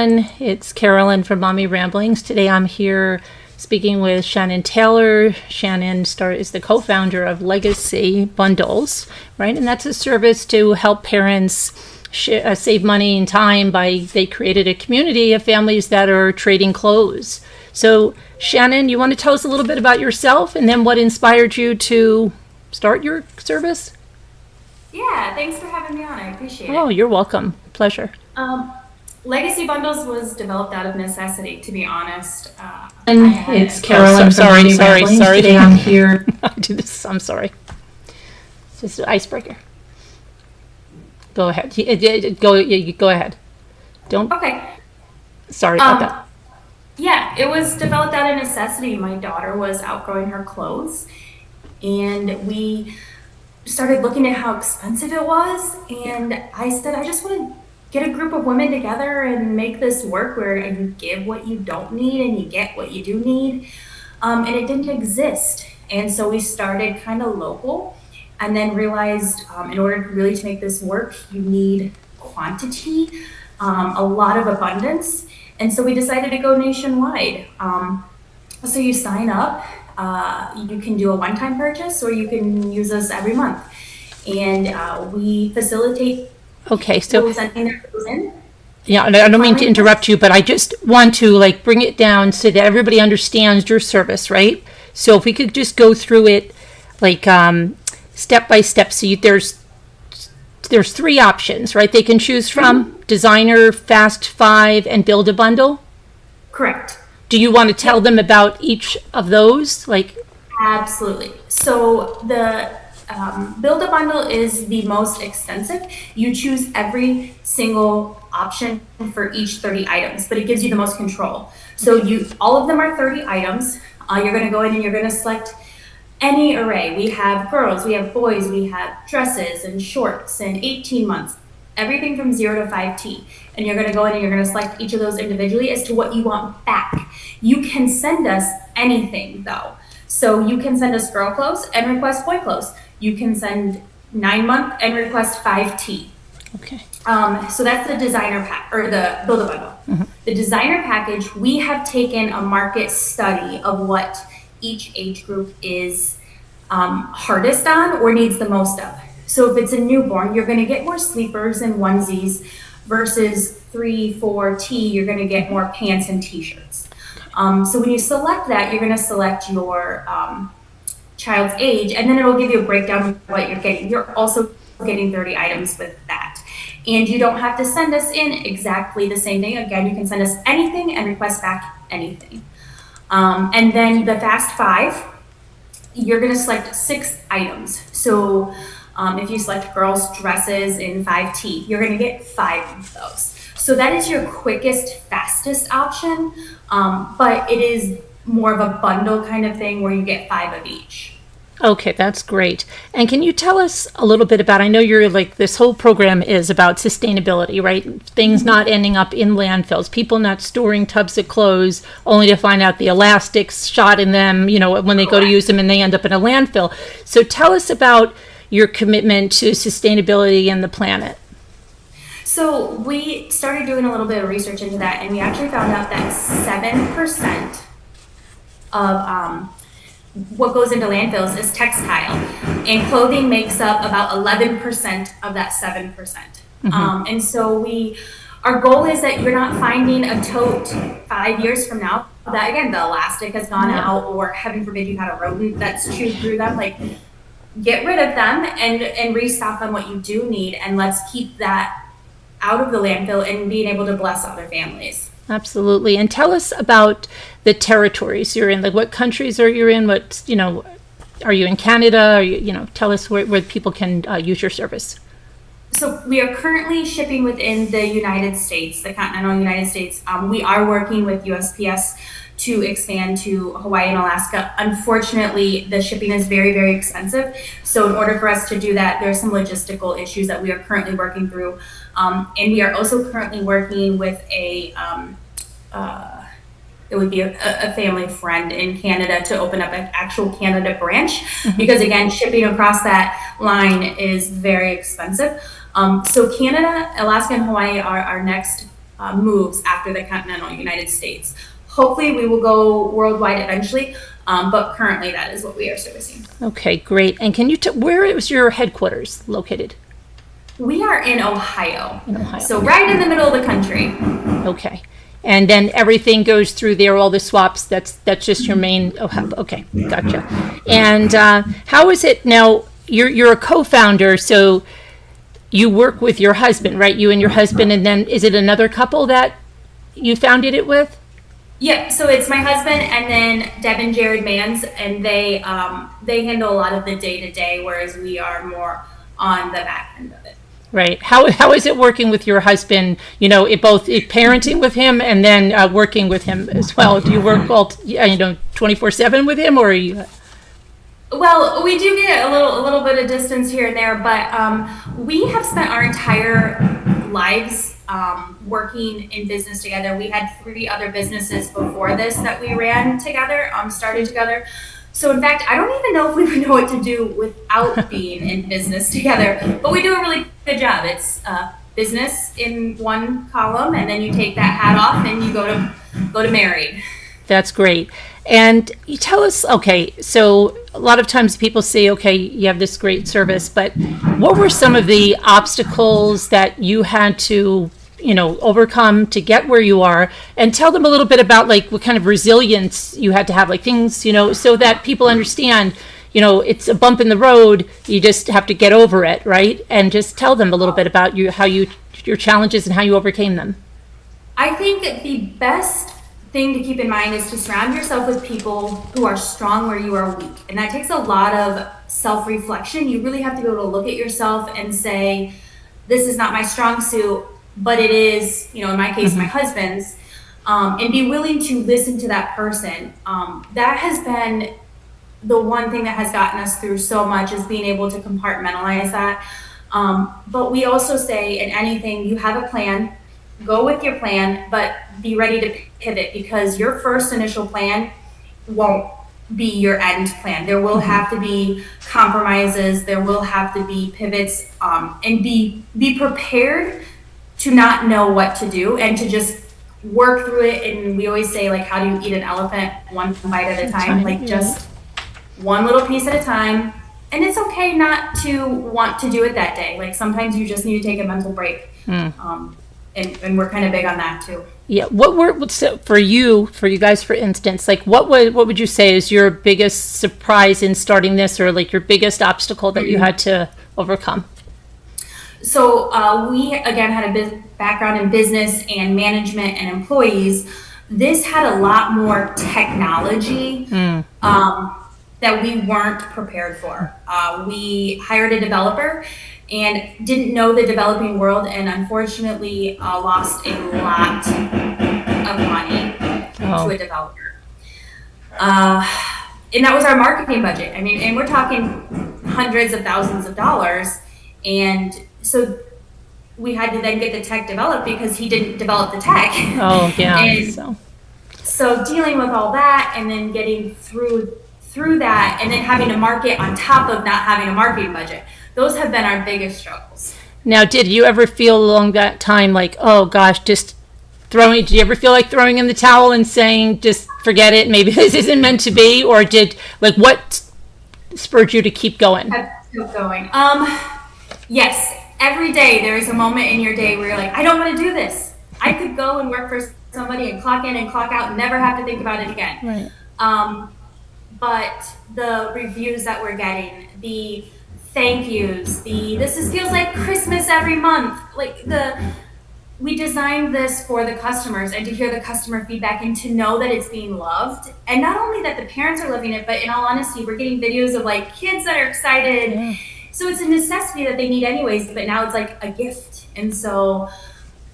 everyone. It's Carolyn from Mommy Ramblings. Today I'm here speaking with Shannon Taylor. Shannon is the co-founder of Legacy Bundles, right? And that's a service to help parents save money and time they created a community of families that are trading clothes. So Shannon, you want to tell us a little bit about yourself and then what inspired you to start your service? Yeah, thanks for having me on. I appreciate it. Oh, you're welcome. Pleasure. Legacy Bundles was developed out of necessity, to be honest. And it's Carolyn. Sorry. Today I'm here. I do this. I'm sorry. It's just an icebreaker. Go ahead. Go ahead. Don't. Okay. Sorry about that. Yeah, it was developed out of necessity. My daughter was outgrowing her clothes, and we started looking at how expensive it was. And I said, I just want to get a group of women together and make this work where you give what you don't need and you get what you do need. And it didn't exist. And so we started kind of local and then realized in order really to make this work, you need quantity, a lot of abundance. And so we decided to go nationwide. So you sign up, you can do a one-time purchase or you can use us every month. And we facilitate. Okay, so in. Yeah, I don't mean to interrupt you, but I just want to bring it down so that everybody understands your service, right? So if we could just go through it step by step. So there's three options, right? They can choose from designer, fast five, and build a bundle. Correct. Do you want to tell them about each of those? Absolutely. So the build a bundle is the most expensive. You choose every single option for each 30 items, but it gives you the most control. So all of them are 30 items. You're going to go in and you're going to select any array. We have girls, we have boys, we have dresses and shorts and 18 months, everything from 0 to 5T. And you're going to go in and you're going to select each of those individually as to what you want back. You can send us anything though. So you can send us girl clothes and request boy clothes. You can send 9-month and request 5T. Okay. So that's the designer pack or the build a bundle. Mm-hmm. The designer package, we have taken a market study of what each age group is hardest on or needs the most of. So if it's a newborn, you're going to get more sleepers and onesies versus 3-4T, you're going to get more pants and t-shirts. So when you select that, you're going to select your child's age, and then it will give you a breakdown of what you're getting. You're also getting 30 items with that. And you don't have to send us in exactly the same thing. Again, you can send us anything and request back anything. And then the fast five, you're going to select 6 items. So if you select girls' dresses in 5T, you're going to get 5 of those. So that is your quickest, fastest option, but it is more of a bundle kind of thing where you get 5 of each. Okay, that's great. And can you tell us a little bit about, I know you're this whole program is about sustainability, right? Things not ending up in landfills, people not storing tubs of clothes only to find out the elastics shot in them, when they go to use them and they end up in a landfill. So tell us about your commitment to sustainability and the planet. So we started doing a little bit of research into that, and we actually found out that 7% of what goes into landfills is textile, and clothing makes up about 11% of that 7%. Mm-hmm. And so our goal is that you're not finding a tote 5 years from now that, again, the elastic has gone out, or heaven forbid you had a rodent that's chewed through them. Get rid of them and restock on what you do need, and let's keep that out of the landfill and being able to bless other families. Absolutely. And tell us about the territories you're in. What countries are you in? Are you in Canada? Tell us where people can use your service. So we are currently shipping within the United States, the continental United States. We are working with USPS to expand to Hawaii and Alaska. Unfortunately, the shipping is very, very expensive. So in order for us to do that, there are some logistical issues that we are currently working through. And we are also currently working with it would be a family friend in Canada to open up an actual Canada branch, mm-hmm. because again, shipping across that line is very expensive. So Canada, Alaska, and Hawaii are our next moves after the continental United States. Hopefully we will go worldwide eventually, but currently that is what we are servicing. Okay, great. And can you where is your headquarters located? We are in Ohio. In Ohio. So right in the middle of the country. Okay. And then everything goes through there, all the swaps, that's just your main, okay, gotcha. And how is it now, you're a co-founder, so you work with your husband, right? You and your husband, and then is it another couple that you founded it with? Yep. So it's my husband and then Deb and Jared Mans, and they handle a lot of the day-to-day, whereas we are more on the back end of it. Right. How is it working with your husband? You know, parenting with him and then working with him as well. Do you work 24/7 with him, or are you? Well, we do get a little bit of distance here and there, but we have spent our entire lives working in business together. We had 3 other businesses before this that we ran together, started together. So in fact, I don't even know if we would know what to do without being in business together, but we do a really good job. It's business in one column, and then you take that hat off and you go to married. That's great. And you tell us, okay, so a lot of times people say, okay, you have this great service, but what were some of the obstacles that you had to overcome to get where you are, and tell them a little bit about like what kind of resilience you had to have, like things, so that people understand, it's a bump in the road, you just have to get over it, right? And just tell them a little bit about your challenges and how you overcame them. I think the best thing to keep in mind is to surround yourself with people who are strong where you are weak. And that takes a lot of self-reflection. You really have to be able to look at yourself and say, this is not my strong suit, but it is, in my case, my husband's, and be willing to listen to that person. That has been the one thing that has gotten us through so much, is being able to compartmentalize that. But we also say in anything, you have a plan, go with your plan, but be ready to pivot, because your first initial plan won't be your end plan. There will have to be compromises, there will have to be pivots, and be prepared to not know what to do and to just work through it. And we always say, like, how do you eat an elephant? One bite at a time, like just one little piece at a time. And it's okay not to want to do it that day. Like sometimes you just need to take a mental break. And we're kind of big on that too. Yeah. For you guys, for instance, like what would you say is your biggest surprise in starting this, or like your biggest obstacle that you had to overcome? So we, again, had a background in business and management and employees. This had a lot more technology that we weren't prepared for. We hired a developer and didn't know the developing world, and unfortunately lost a lot of money to a developer. And that was our marketing budget. I mean, and we're talking hundreds of thousands of dollars. And so we had to then get the tech developed because he didn't develop the tech. Oh, yeah. And so dealing with all that, and then getting through that, and then having to market on top of not having a marketing budget. Those have been our biggest struggles. Now, did you ever feel along that time like, oh gosh, did you ever feel like throwing in the towel and saying, just forget it, maybe this isn't meant to be? Or what spurred you to keep going? Keep going. Yes, every day there is a moment in your day where you're like, I don't want to do this. I could go and work for somebody and clock in and clock out and never have to think about it again. Right. But the reviews that we're getting, the thank yous, feels like Christmas every month. We designed this for the customers, and to hear the customer feedback and to know that it's being loved. And not only that the parents are loving it, but in all honesty, we're getting videos of like kids that are excited. Yeah. So it's a necessity that they need anyways, but now it's like a gift. And so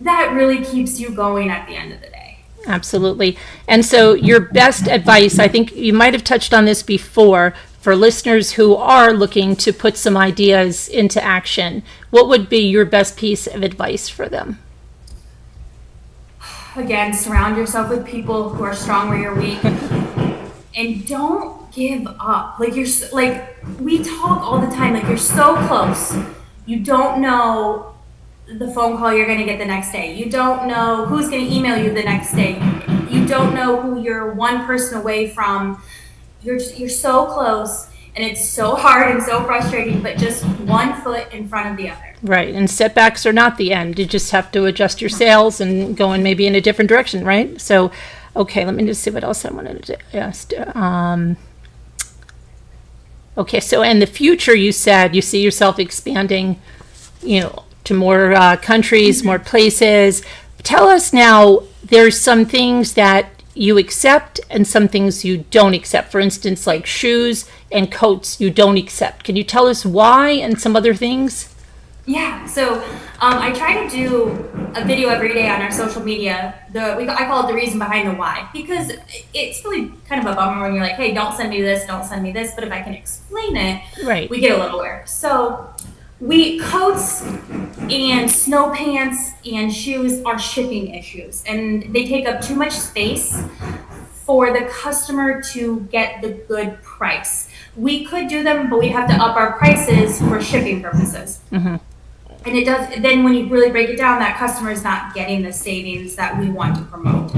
that really keeps you going at the end of the day. Absolutely. And so your best advice, I think you might have touched on this before, for listeners who are looking to put some ideas into action, what would be your best piece of advice for them? Again, surround yourself with people who are strong where you're weak. And don't give up. We talk all the time, like you're so close. You don't know the phone call you're going to get the next day. You don't know who's going to email you the next day. You don't know who you're one person away from. You're so close, and it's so hard and so frustrating, but just one foot in front of the other. Right. And setbacks are not the end. You just have to adjust your sails and go in maybe in a different direction, right? So, okay, let me just see what else I wanted to ask. Okay, so in the future, you said you see yourself expanding, to more countries, more places. Tell us now, there's some things that you accept and some things you don't accept. For instance, like shoes and coats you don't accept. Can you tell us why and some other things? Yeah, so I try to do a video every day on our social media. I call it the reason behind the why, because it's really kind of a bummer when you're like, hey, don't send me this, don't send me this. But if I can explain it, right, we get a little where. So coats and snow pants and shoes are shipping issues, and they take up too much space for the customer to get the good price. We could do them, but we have to up our prices for shipping purposes. Mm-hmm. And it does, then when you really break it down, that customer is not getting the savings that we want to promote.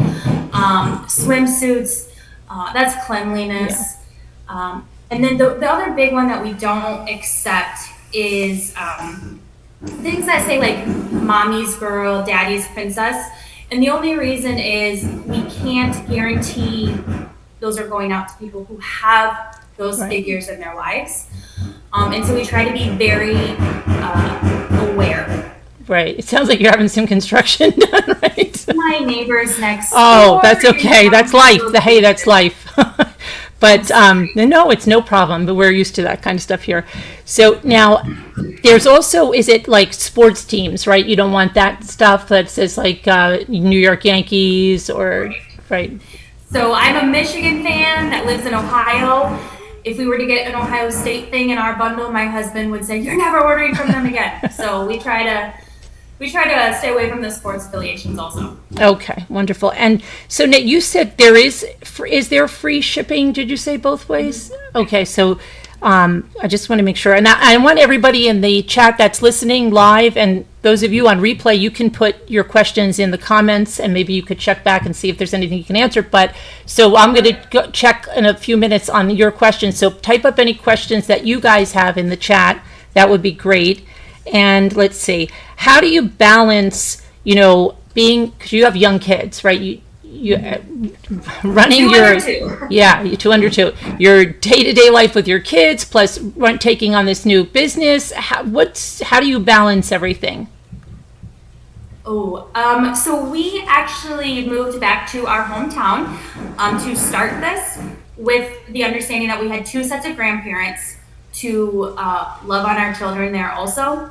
Swimsuits, that's cleanliness. Yeah. And then the other big one that we don't accept is things that say like mommy's girl, daddy's princess. And the only reason is we can't guarantee those are going out to people who have those figures in their lives. And so we try to be very aware. Right. It sounds like you're having some construction done, right? My neighbors next door. Oh, that's okay. That's life. Hey, that's life. But no, it's no problem. But we're used to that kind of stuff here. So now there's also, is it like sports teams, right? You don't want that stuff that says like New York Yankees or, right? So I'm a Michigan fan that lives in Ohio. If we were to get an Ohio State thing in our bundle, my husband would say, "You're never ordering from them again." So we try to stay away from the sports affiliations also. Okay, wonderful. And so Nate, you said is there free shipping? Did you say both ways? Okay, so I just want to make sure, and I want everybody in the chat that's listening live, and those of you on replay, you can put your questions in the comments, and maybe you could check back and see if there's anything you can answer. But so I'm going to check in a few minutes on your questions. So type up any questions that you guys have in the chat. That would be great. And let's see, how do you balance, being, because you have young kids, right? You running you 2 under 2, your day-to-day life with your kids, plus taking on this new business. How do you balance everything? So we actually moved back to our hometown to start this with the understanding that we had 2 sets of grandparents to love on our children there also.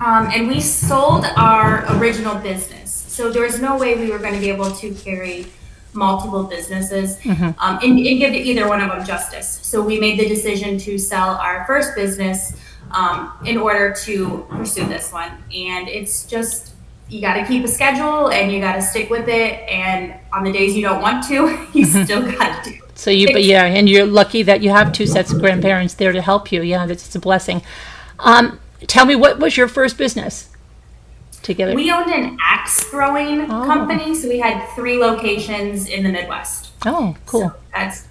And we sold our original business. So there was no way we were going to be able to carry multiple businesses and give to either one of them justice. So we made the decision to sell our first business in order to pursue this one. And it's just, you got to keep a schedule and you got to stick with it. And on the days you don't want to, you still got to do it. So and you're lucky that you have 2 sets of grandparents there to help you. Yeah, it's a blessing. Tell me, what was your first business together? We owned an axe throwing company, so we had 3 locations in the Midwest. Oh, cool. So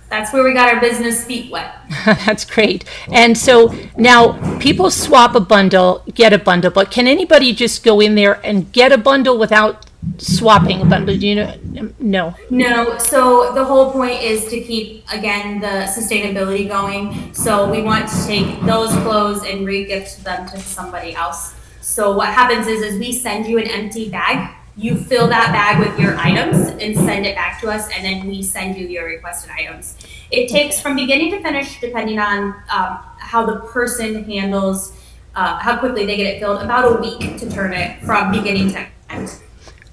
that's where we got our business feet wet. That's great. And so now people swap a bundle, get a bundle, but can anybody just go in there and get a bundle without swapping a bundle? Do you know? No. So the whole point is to keep, again, the sustainability going. So we want to take those clothes and re-gift them to somebody else. So what happens is we send you an empty bag. You fill that bag with your items and send it back to us, and then we send you your requested items. It takes from beginning to finish, depending on how the person handles, how quickly they get it filled, about a week to turn it from beginning to end.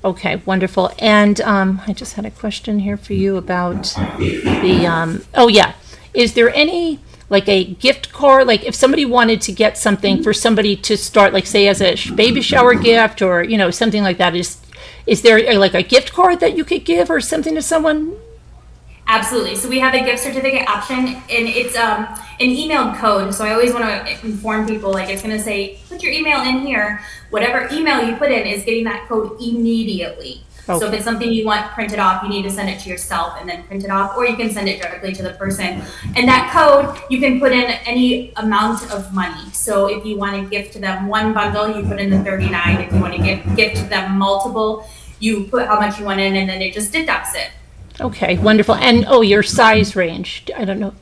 Okay, wonderful. And I just had a question here for you about the, is there any, like a gift card, like if somebody wanted to get something for somebody to start, like say as a baby shower gift or, something like that, is there like a gift card that you could give or something to someone? Absolutely. So we have a gift certificate option, and it's an emailed code. So I always want to inform people, like it's going to say, put your email in here. Whatever email you put in is getting that code immediately. Okay. So if it's something you want printed off, you need to send it to yourself and then print it off, or you can send it directly to the person. And that code, you can put in any amount of money. So if you want to gift to them one bundle, you put in the 39. If you want to gift to them multiple, you put how much you want in, and then it just deducts it. Okay, wonderful. And your size range, I don't know.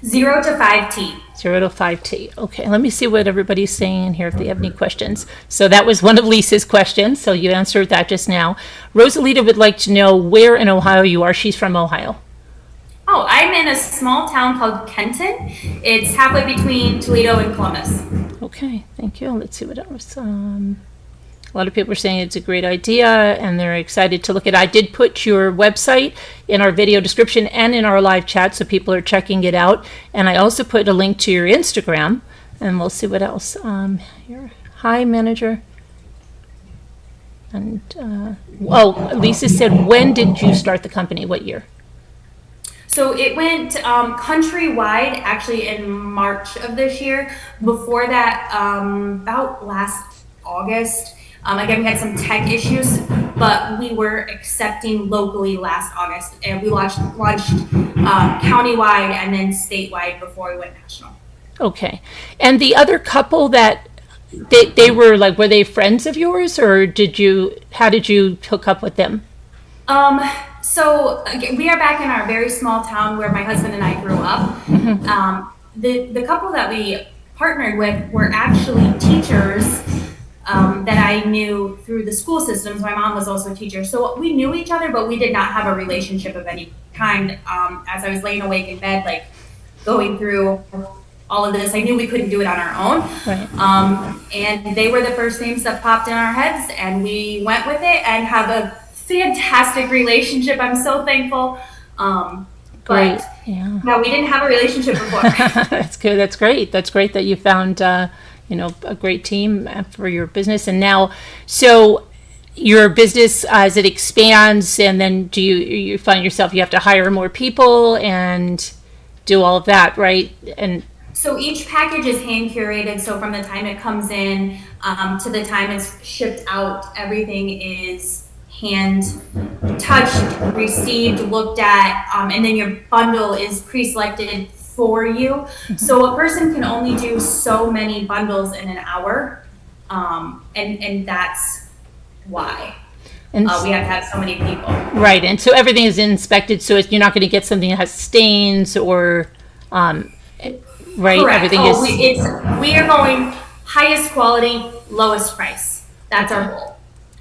0 to 5T. 0 to 5T. Okay, let me see what everybody's saying here if they have any questions. So that was one of Lisa's questions, so you answered that just now. Rosalita would like to know where in Ohio you are. She's from Ohio. Oh, I'm in a small town called Kenton. It's halfway between Toledo and Columbus. Okay, thank you. Let's see what else. A lot of people are saying it's a great idea and they're excited to look at it. I did put your website in our video description and in our live chat, so people are checking it out. And I also put a link to your Instagram, and we'll see what else. Here. Hi, manager. And Lisa said, when did you start the company? What year? So it went countrywide actually in March of this year. Before that, about last August. Again, we had some tech issues, but we were accepting locally last August, and we launched countywide and then statewide before we went national. Okay. And the other couple that they were like, were they friends of yours, or how did you hook up with them? So again, we are back in our very small town where my husband and I grew up. Mm-hmm. The couple that we partnered with were actually teachers that I knew through the school systems. My mom was also a teacher. So we knew each other, but we did not have a relationship of any kind. As I was laying awake in bed, like going through all of this, I knew we couldn't do it on our own. Right. And they were the first names that popped in our heads, and we went with it and have a fantastic relationship. I'm so thankful. Great. Yeah. No, we didn't have a relationship before. That's good. That's great. That's great that you found a great team for your business. And now, so your business, as it expands, and then do you find yourself, you have to hire more people and do all of that, right? And so each package is hand curated. So from the time it comes in to the time it's shipped out, everything is hand touched, received, looked at, and then your bundle is pre-selected for you. So a person can only do so many bundles in an hour, and that's why we have to have so many people. Right, and so everything is inspected, so you're not going to get something that has stains or, right? Correct. Everything we are going highest quality, lowest price. That's our goal.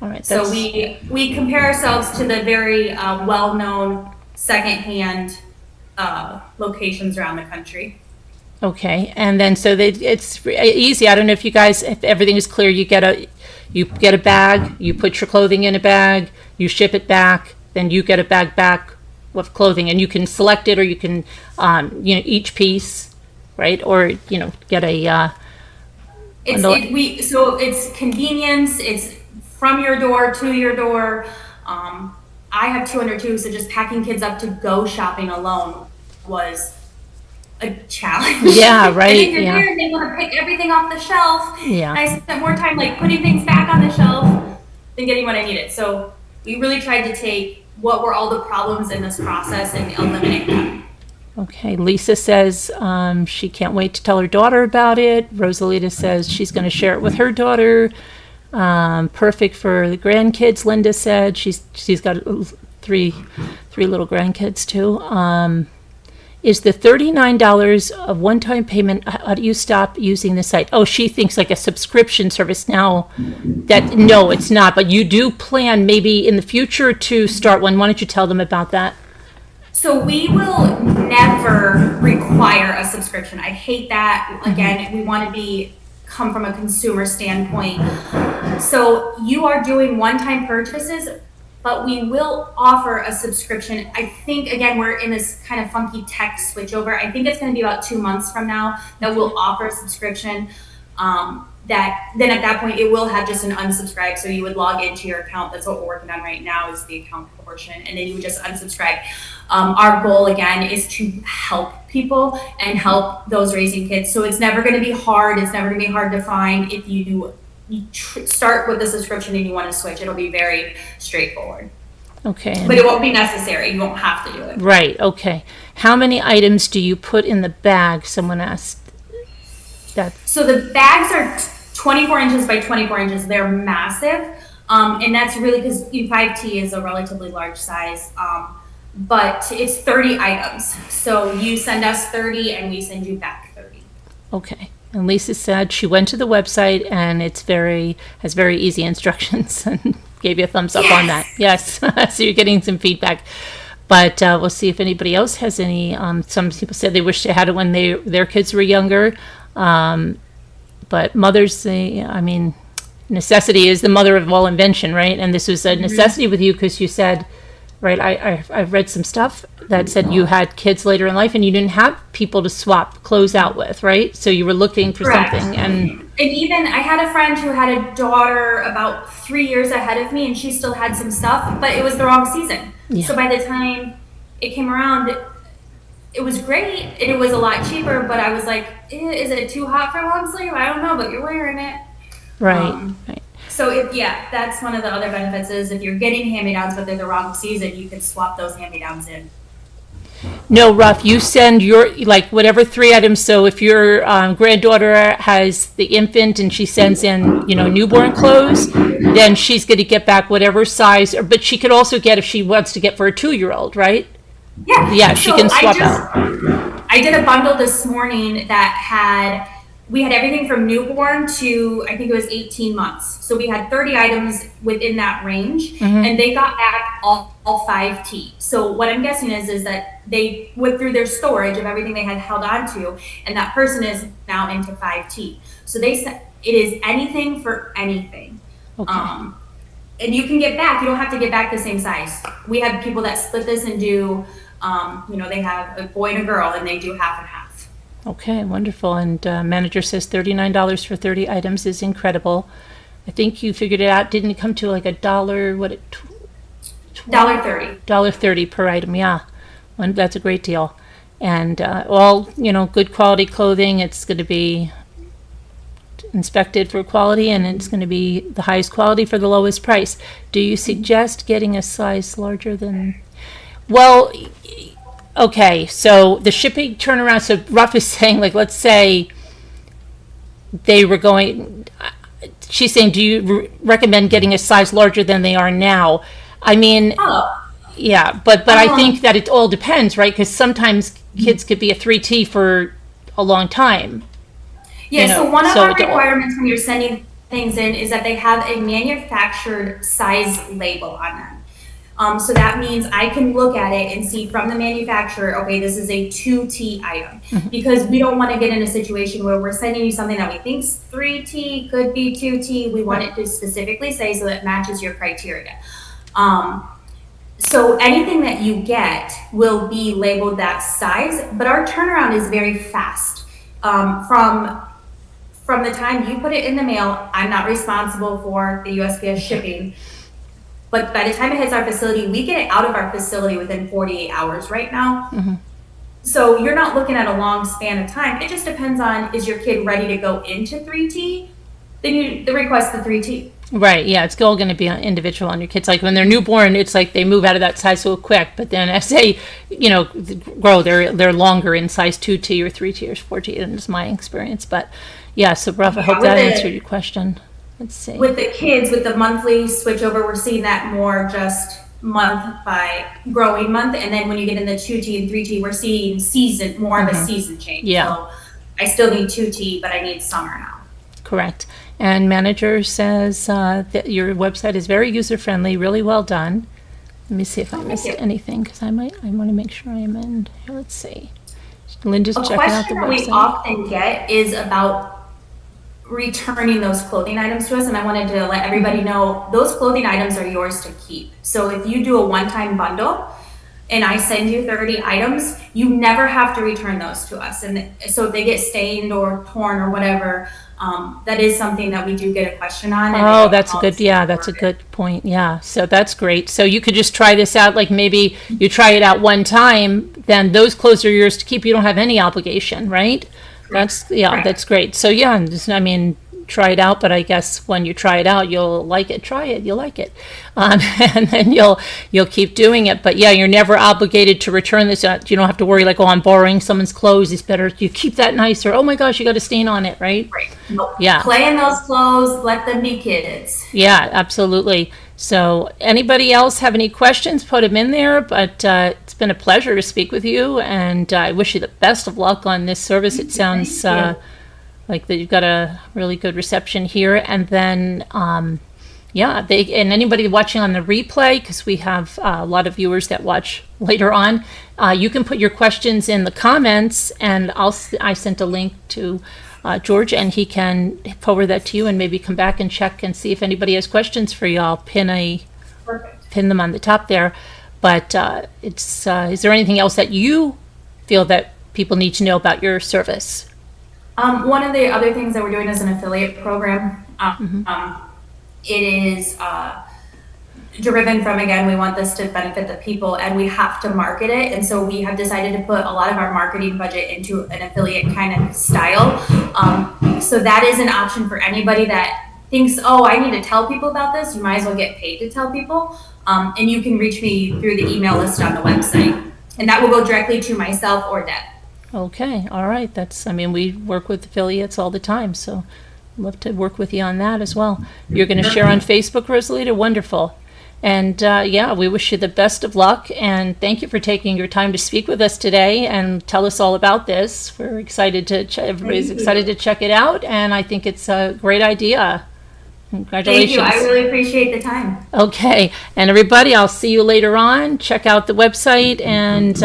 All right. So we compare ourselves to the very well-known secondhand locations around the country. Okay, and then so it's easy. I don't know if everything is clear. You get a bag, you put your clothing in a bag, you ship it back, then you get a bag back with clothing, and you can select it, or you can each piece, right? Or get a. So it's convenience. It's from your door to your door. I have 202, so just packing kids up to go shopping alone was a challenge. Yeah, right. And then you're there and they want to pick everything off the shelf. Yeah. And I spent more time like putting things back on the shelf than getting what I needed. So we really tried to take what were all the problems in this process and eliminate them. Okay, Lisa says she can't wait to tell her daughter about it. Rosalita says she's going to share it with her daughter. Perfect for the grandkids, Linda said. She's got three little grandkids too. Is the $39 of one-time payment, how do you stop using the site? Oh, she thinks like a subscription service now. No, it's not, but you do plan maybe in the future to start one. Why don't you tell them about that? So we will never require a subscription. I hate that. Again, we want to come from a consumer standpoint. So you are doing one-time purchases, but we will offer a subscription. I think, again, we're in this kind of funky tech switchover. I think it's going to be about 2 months from now that we'll offer a subscription. that then at that point it will have just an unsubscribe. So you would log into your account. That's what we're working on right now, is the account portion, and then you would just unsubscribe. Our goal again is to help people and help those raising kids. So it's never going to be hard. It's never going to be hard to find. If you start with the subscription and you want to switch, it'll be very straightforward. Okay. But it won't be necessary. You won't have to do it. Right. Okay. How many items do you put in the bag? Someone asked that. So the bags are 24 inches by 24 inches. They're massive. And that's really because 5T is a relatively large size. But it's 30 items. So you send us 30 and we send you back 30. Okay. And Lisa said she went to the website and has very easy instructions and gave you a thumbs up on that. Yes. So you're getting some feedback. But we'll see if anybody else has any. Some people said they wish they had it when their kids were younger. But mothers, necessity is the mother of all invention, right? And this was a necessity with you because you said, right, I've read some stuff that said you had kids later in life and you didn't have people to swap clothes out with, right? So you were looking for Correct. something. And even I had a friend who had a daughter about 3 years ahead of me, and she still had some stuff, but it was the wrong season. Yeah. So by the time it came around, it was great and it was a lot cheaper, but I was like, is it too hot for long sleeve? I don't know, but you're wearing it. right. Right. So that's one of the other benefits is if you're getting hand-me-downs but they're the wrong season, you could swap those hand-me-downs in. No, Ruff, you send your, whatever 3 items. So if your granddaughter has the infant and she sends in, newborn clothes, then she's going to get back whatever size. But she could also get, if she wants to get for a 2-year-old, right? Yeah. Yeah, she can swap out. I did a bundle this morning that we had everything from newborn to, I think it was 18 months. So we had 30 items within that range, and they got back all 5T. So what I'm guessing is that they went through their storage of everything they had held on to, and that person is now into 5T. So they said it is anything for anything. Okay. And you can get back, you don't have to get back the same size. We have people that split this and do, they have a boy and a girl and they do half and half. Okay, wonderful. And manager says $39 for 30 items is incredible. I think you figured it out. Didn't it come to like $1? What it? $1.30. $1.30 per item. Yeah, that's a great deal. And all good quality clothing. It's going to be inspected for quality, and it's going to be the highest quality for the lowest price. Do you suggest getting a size larger than? Well. Okay, so the shipping turnaround, so Ruff is saying, let's say they were going, she's saying, do you recommend getting a size larger than they are now? I mean, yeah, but I think that it all depends, right? Because sometimes kids could be a 3T for a long time. Yeah, so one of our requirements when you're sending things in is that they have a manufactured size label on them. So that means I can look at it and see from the manufacturer, okay, this is a 2T item. Because we don't want to get in a situation where we're sending you something that we think's 3T, could be 2T. We want it to specifically say so that it matches your criteria. So anything that you get will be labeled that size, but our turnaround is very fast. From the time you put it in the mail, I'm not responsible for the USPS shipping. But by the time it hits our facility, we get it out of our facility within 48 hours right now. So you're not looking at a long span of time. It just depends on, is your kid ready to go into 3T? Then you request the 3T. Right, yeah, it's all going to be individual on your kids. Like when they're newborn, it's like they move out of that size so quick. But then as they, grow, they're longer in size 2T or 3T or 4T. And it's my experience. But yeah, so Ruff, I hope that answered your question. Let's see. With the kids, with the monthly switchover, we're seeing that more just month by growing month. And then when you get in the 2T and 3T, we're seeing more of a season change. Yeah. So I still need 2T, but I need summer now. Correct. And manager says that your website is very user-friendly, really well done. Let me see if I missed anything, because I want to make sure I amend. Here, let's see. Linda's checking out the website. A question that we often get is about returning those clothing items to us, and I wanted to let everybody know those clothing items are yours to keep. So if you do a one-time bundle and I send you 30 items, you never have to return those to us. And so if they get stained or torn or whatever, that is something that we do get a question on. Oh, that's a good, yeah, that's a good point. Yeah. So that's great. So you could just try this out. Like maybe you try it out one time, then those clothes are yours to keep. You don't have any obligation, right? That's, yeah, Correct. that's great. So yeah, just, I mean, try it out, but I guess when you try it out, you'll like it. Try it, you'll like it, and then you'll keep doing it. But yeah, you're never obligated to return this. You don't have to worry like, oh, I'm borrowing someone's clothes. It's better you keep that nice, or oh my gosh, you got a stain on it, right? Right. Nope. Yeah. Play in those clothes. Let them be kids. Yeah, absolutely. So anybody else have any questions, put them in there. But it's been a pleasure to speak with you, and I wish you the best of luck on this service. It sounds like that you've got a really good reception here. And then, yeah, and anybody watching on the replay, because we have a lot of viewers that watch later on, you can put your questions in the comments, and I sent a link to George, and he can forward that to you and maybe come back and check and see if anybody has questions for you. I'll pin them on the top there. But is there anything else that you feel that people need to know about your service? One of the other things that we're doing is an affiliate program. It is driven from, again, we want this to benefit the people, and we have to market it. And so we have decided to put a lot of our marketing budget into an affiliate kind of style. So that is an option for anybody that thinks, oh, I need to tell people about this. You might as well get paid to tell people. And you can reach me through the email list on the website. And that will go directly to myself or Deb. Okay, all right. I mean, we work with affiliates all the time, so I'd love to work with you on that as well. You're going to share on Facebook, Rosalita? Wonderful. And yeah, we wish you the best of luck, and thank you for taking your time to speak with us today and tell us all about this. We're excited everybody's excited to check it out, and I think it's a great idea. Congratulations. Thank you. I really appreciate the time. Okay, and everybody, I'll see you later on. Check out the website and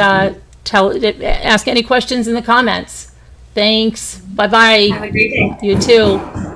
ask any questions in the comments. Thanks. Bye-bye. Have a great day. You too.